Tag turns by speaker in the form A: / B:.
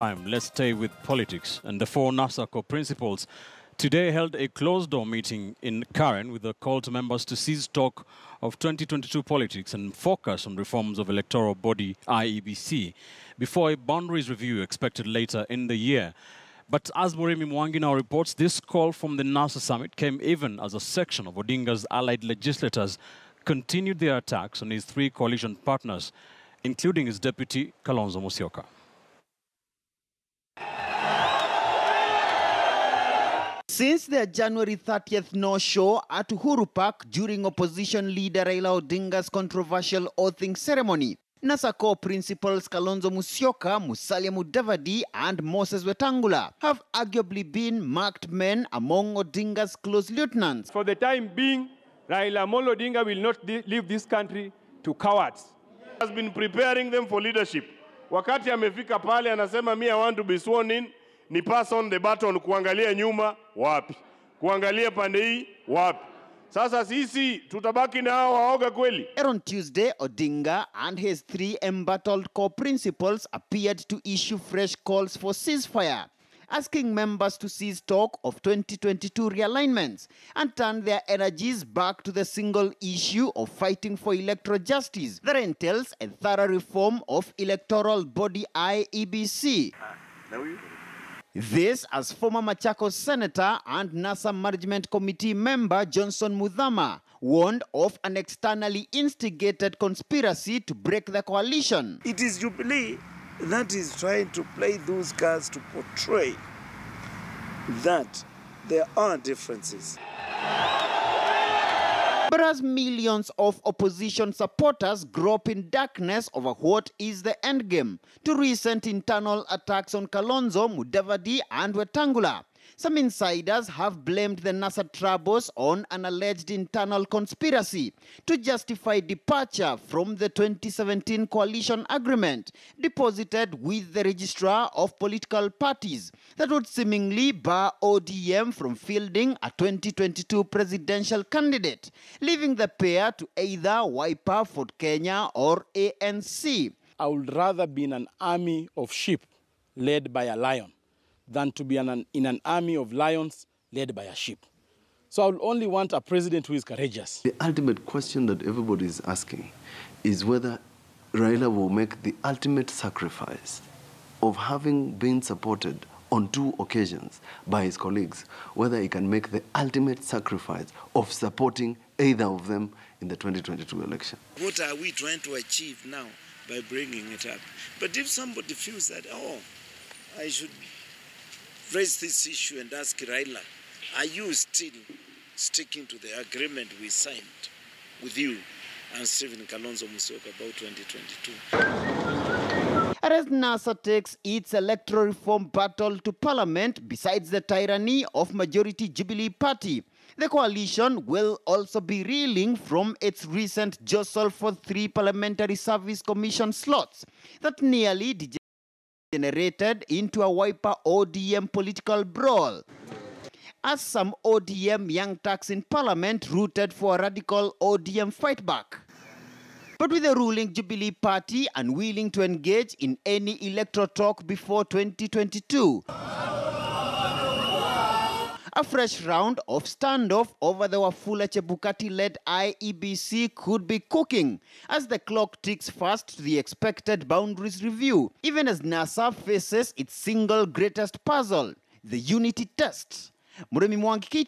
A: Let's stay with politics. And the four NASA co-principals today held a closed-door meeting in Karen with a call to members to cease talk of 2022 politics and focus on reforms of electoral body IEBC before a boundaries review expected later in the year. But as Murimi Mwangi now reports, this call from the NASA summit came even as a section of Odinga's allied legislators continued their attacks on his three coalition partners, including his deputy, Kalonzo Musyoka.
B: Since their January 30th no-show at Uhuru Park during opposition leader Raila Odinga's controversial oathing ceremony, NASA co-principals Kalonzo Musyoka, Musalia Mudavadi and Moses Wetangula have arguably been marked men among Odinga's close lieutenants.
C: For the time being, Raila Amolo Odinga will not leave this country to cowards. He has been preparing them for leadership. Wakati amefika pale anasema I want to be sworn in, ni pass on the baton, kuangalia nyuma wapi, kuangalia pande hii wapi. Sasa sisi tutabaki na hao waoga kweli?
B: On Tuesday, Odinga and his three embattled co-principals appeared to issue fresh calls for ceasefire, asking members to cease talk of 2022 realignments and turn their energies back to the single issue of fighting for electoral justice that entails a thorough reform of electoral body IEBC. This as former Machakos Senator and NASA Management Committee member Johnson Muthama warned of an externally instigated conspiracy to break the coalition.
D: It is Jubilee that is trying to play those cards to portray that there are differences.
B: But as millions of opposition supporters grope in darkness over what is the endgame to recent internal attacks on Kalonzo, Mudavadi and Wetangula, some insiders have blamed the NASA troubles on an alleged internal conspiracy to justify departure from the 2017 coalition agreement deposited with the registrar of political parties that would seemingly bar ODM from fielding a 2022 presidential candidate, leaving the pair to either Wiper, Ford Kenya or ANC.
E: I would rather be in an army of sheep led by a lion than to be in an army of lions led by a sheep. So I would only want a president who is courageous.
F: The ultimate question that everybody is asking is whether Raila will make the ultimate sacrifice of having been supported on 2 occasions by his colleagues, whether he can make the ultimate sacrifice of supporting either of them in the 2022 election.
D: What are we trying to achieve now by bringing it up? But if somebody feels that, I should raise this issue and ask Raila, are you still sticking to the agreement we signed with you and Stephen Kalonzo Musyoka about 2022?
B: As NASA takes its electoral reform battle to Parliament, besides the tyranny of majority Jubilee Party, the coalition will also be reeling from its recent jostle for 3 Parliamentary Service Commission slots that nearly degenerated into a Wiper ODM political brawl, as some ODM young turks in Parliament rooted for a radical ODM fight back. But with the ruling Jubilee Party unwilling to engage in any electoral talk before 2022, a fresh round of standoff over the Wafula Chebukati-led IEBC could be cooking as the clock ticks fast to the expected boundaries review, even as NASA faces its single greatest puzzle, the unity test. Murimi Mwangi,